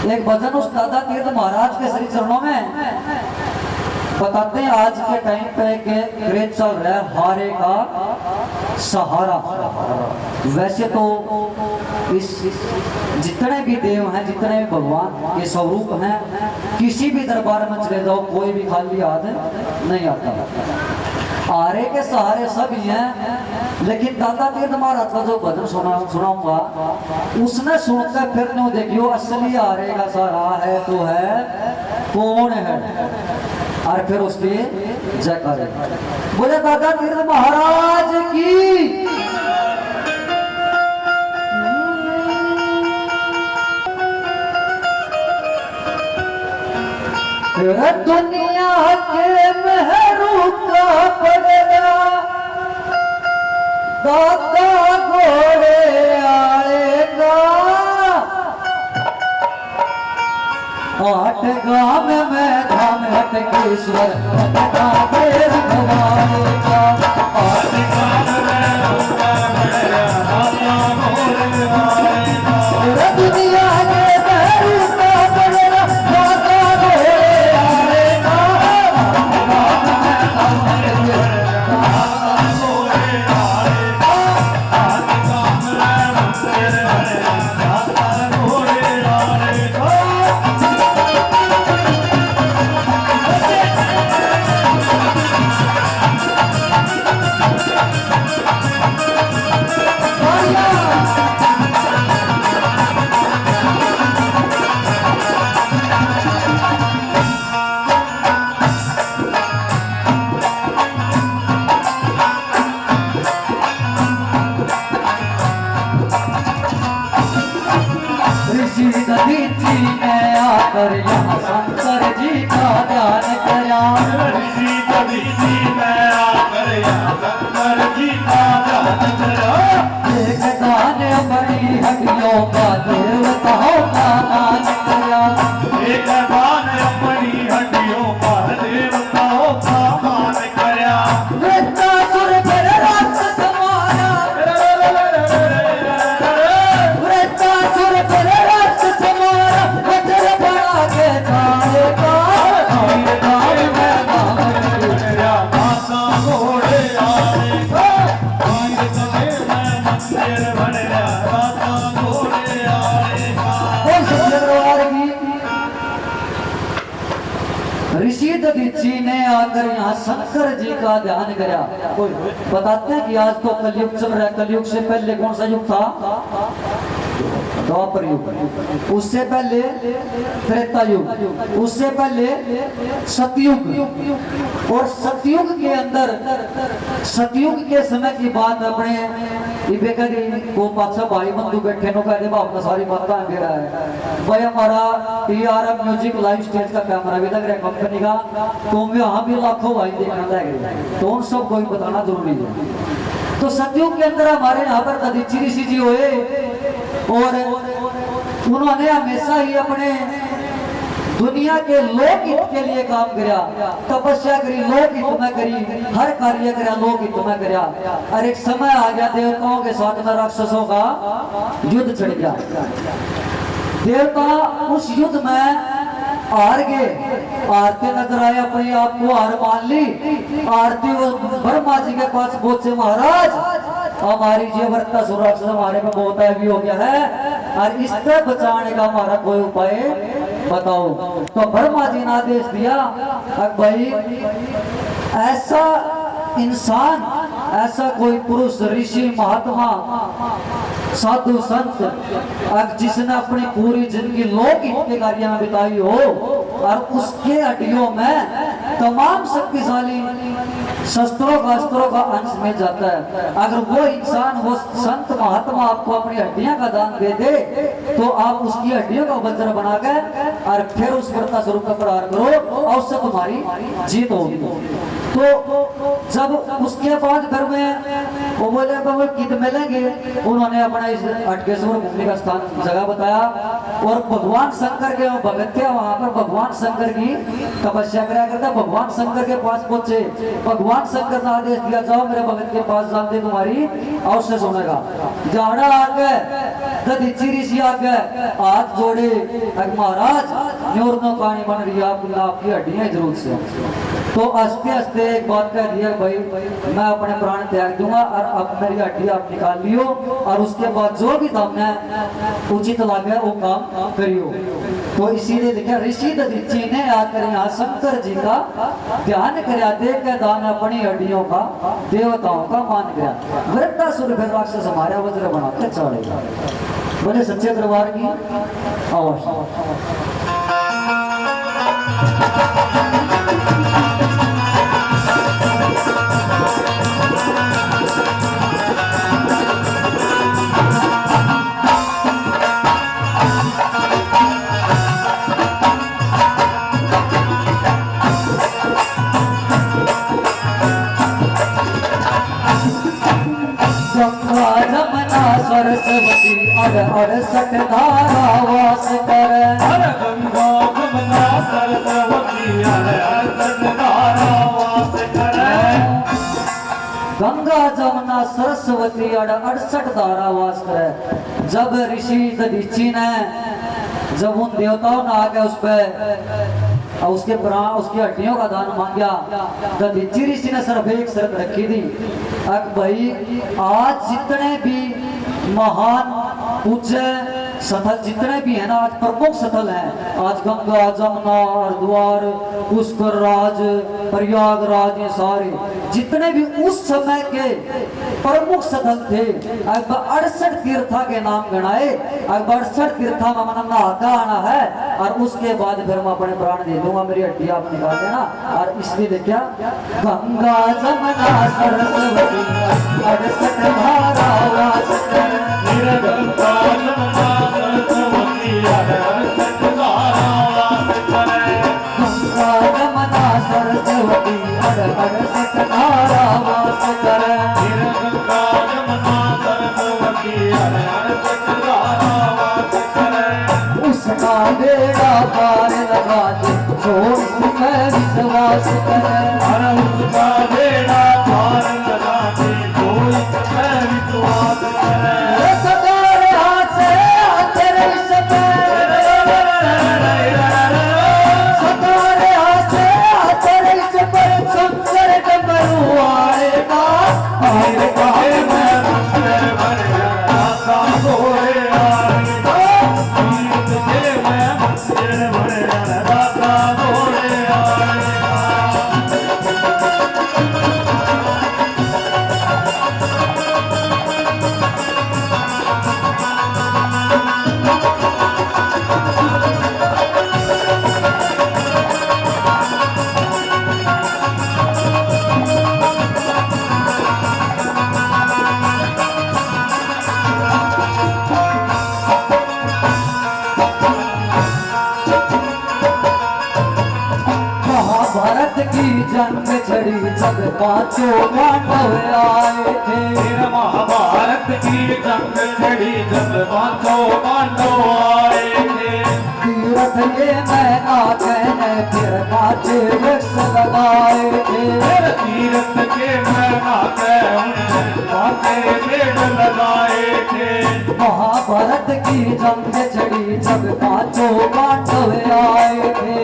एक भजन उस दादा तीर्थ महाराज के श्री चरणों में बताते हैं। आज के टाइम पे क्रेज चल रहा है हारे का सहारा। वैसे तो इस जितने भी देव हैं, जितने भी भगवान के स्वरूप हैं, किसी भी दरबार में चले जाओ कोई भी खाली हाथ नहीं आता। हारे के सहारे सब ही हैं, लेकिन दादा तीर्थ महाराज का जो भजन सुनाऊंगा उसने सुनकर फिर नो देखियो असली हारे का सहारा है तो है कौन है, और फिर उसके जयकारे बोले दादा तीर्थ महाराज की। दुनिया के मेहरू का पड़ेगा दादा घोड़े आएगा, 8 गांव में धाम हटकेश्वर रखवाएगा। 8 गांव में दुनिया के मेहरू का पड़ेगा दादा घोड़े आएगा, 'पर यहाँ शंकर जी का ध्यान करा, ऋषि कवि जी मैं आकर यहाँ शंकर जी का ध्यान करा। एक दान बड़ी हड्डियों का देवताओं का दान करा, एक दान अपनी हड्डियों का देवताओं का मान करा। वृत्तासुर पर राक्षस मारा, वृत्तासुर पर राक्षस मारा, वज्र बना के जाएगा। माता घोड़े आएगा, मंदिर बन गया माता घोड़े आएगा। ऋषि दधीची ने आकर यहाँ शंकर जी का ध्यान करा। बताते हैं कि आज तो कलयुग चल रहा है, कलयुग से पहले कौन सा युग था? द्वापर युग, उससे पहले त्रेता युग, उससे पहले सतयुग, और सतयुग के अंदर सतयुग के समय की बात अपने को पाछा भाई बंधु बैठे नो कहते बाप सारी बात मेरा है भाई। हमारा TRM म्यूजिक लाइव स्टेज का कैमरा भी लग रहा है कंपनी का, तो यहाँ भी लाखों भाई देखना लग रहे, तो उन सब को बताना जरूरी है। तो सतयुग के अंदर हमारे यहाँ पर दधीची ऋषि जी हुए, और उन्होंने हमेशा ही अपने दुनिया के लोक हित के लिए काम किया, तपस्या करी, लोक हित में करी, हर कार्य करा लोक हित में करा। और एक समय आ गया देवताओं के साथ में राक्षसों का युद्ध छिड़ गया। देवता उस युद्ध में हार गए, आरती नजर आए, अपने आप को हार मान ली। आरती ब्रह्मा जी के पास पहुंचे, महाराज हमारी जीवरता सुरक्षा हमारे पे बहुत हैवी हो गया है, और इससे बचाने का हमारा कोई उपाय बताओ। तो ब्रह्मा जी ने आदेश दिया, अब भाई ऐसा इंसान, ऐसा कोई पुरुष, ऋषि, महात्मा, साधु संत, अब जिसने अपनी पूरी जिंदगी लोक हित के कार्य में बिताई हो, और उसके हड्डियों में तमाम शक्तिशाली शस्त्रों का अंश मिल जाता है। अगर वो इंसान, वो संत महात्मा आपको अपनी हड्डियां का दान दे दे, तो आप उसकी हड्डियों का वज्र बनाकर और फिर उस व्रता स्वरूप का प्रहार करो, और उससे तुम्हारी जीत होगी। तो जब उसके बाद घर में वो बोले बाबा कित मिलेंगे, उन्होंने अपना इस हटकेश्वर घूमने का स्थान जगह बताया, और भगवान शंकर के भगत थे, वहां पर भगवान शंकर की तपस्या कराया करता। भगवान शंकर के पास पहुंचे, भगवान शंकर ने आदेश दिया, जाओ मेरे भगत के पास जाते तुम्हारी अवश्य सुनेगा। जाड़ा आके दधी चिरी सी आगे हाथ जोड़े महाराज न्योर नो कहानी बन रही है आपकी हड्डियां जरूर से। तो हंसते हंसते एक बात कह दिया भाई मैं अपने प्राण त्याग दूंगा और अब मेरी हड्डी आप निकाल लियो और उसके बाद जो भी तुमने उचित लगे वो काम करियो। तो इसीलिए देखिए ऋषि दधीची ने आकर यहाँ शंकर जी का ध्यान कराया, देख के दान अपनी हड्डियों का देवताओं का मान गया। वृत्तासुर फिर राक्षस हमारा वज्र बनाते चढ़ेगा। बोले सच्चे दरबार की आवाज। गंगा जमुना सरस्वती अड़सठ धारा वास कर। गंगा जमुना सरस्वती अड़सठ धारा वास कर। गंगा जमुना सरस्वती अड़सठ धारा वास करे। जब ऋषि दधीची ने जब उन देवताओं ने आके उस पे और उसके प्राण उसकी हड्डियों का दान मांगा, दधीची ऋषि ने सिर्फ एक शर्त रखी थी अब भाई आज जितने भी महान पूज्य स्थल जितने भी है ना आज प्रमुख स्थल हैं, आज गंगा जमुना हरिद्वार पुष्कर राज प्रयागराज ये सारे जितने भी उस समय के प्रमुख स्थल थे अब 68 तीर्था के नाम गणाए। अब 68 तीर्था में मन नहाता आना है और उसके बाद फिर मैं अपने प्राण दे दूंगा, मेरी हड्डी आप निकाल देना। और इसलिए देखिया गंगा जमुना सरस्वती 68 धारा वास कर। गंगा जमुना सरस्वती अड़सठ धारा वास कर। गंगा जमुना सरस्वती 68 धारा वास कर। गंगा जमुना सरस्वती अड़सठ धारा वास कर। उसका बेड़ा पार लगा दे जो इसमें विश्वास करे। उसका बेड़ा पार लगा दे जो इसमें विश्वास करे। सदारे हाथ से तेरे इसमें सदारे हाथ से तेरे इसमें शंकर डमरू आएगा। आएगा मैं मंदिर भर राधा गोरे आएगा। मैं मंदिर भर राधा गोरे आएगा। महाभारत की जंग छड़ी जब पांचों पांडव आए थे। महाभारत की जंग छड़ी जब पांचों पांडव आए थे। तीरथ ये मैना कहने फिर पांच वृक्ष लगाए थे। तीरथ के मैना के पांचे पेड़ लगाए थे। महाभारत की जंग छड़ी जब पांचों पांडव आए थे।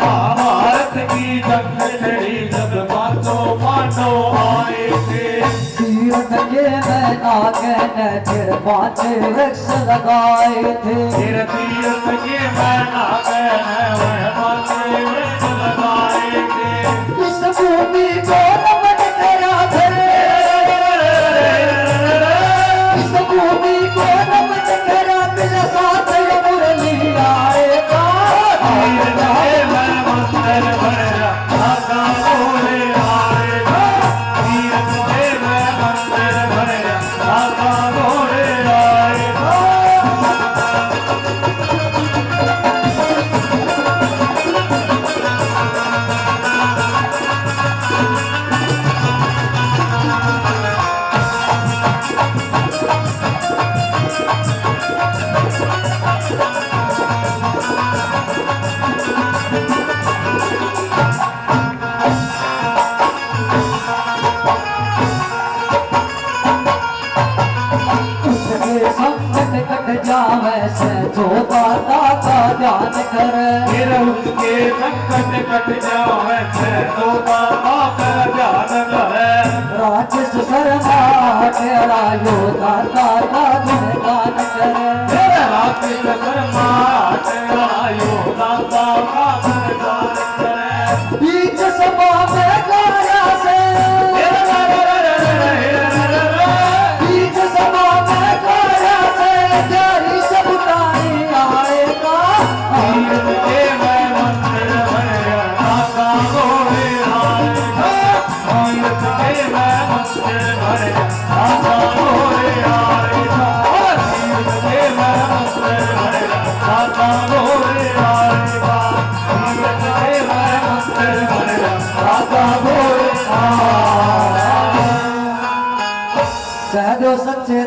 महाभारत की जंग छड़ी जब पांचों पांडव आए थे। तीरथ के मैना कहने फिर पांच वृक्ष लगाए थे। तीरथ के मैना कहने वह पांचे वृक्ष लगाए थे। इस भूमि को नमन करा धरे। इस भूमि को नमन करा मिल साथ ये मुरली आएगा। मैं मंदिर भर राधा गोरे आएगा। तीरथ के मैं मंदिर भर राधा गोरे आएगा। ध्यान करे फिर उसके संकट कट जावे तो बाबा का ध्यान करे राक्षस शर्मा टेढ़ा योद्धा दाता गुणगान करे फिर राक्षस शर्मा तेरा योदा बाबा का ध्यान करे बीच सभा में गाया से बीच सभा में गाया से तेरी सबुताई आएगा तीर्थ के मैं मंदिर भर नाका गोरे आएगा तीर्थ के मैं मंदिर भर नाका गोरे आएगा तीर्थ के मैं मंदिर भर नाका गोरे आएगा तीर्थ के मैं मंदिर भर नाका गोरे आएगा सहदेव सच्चे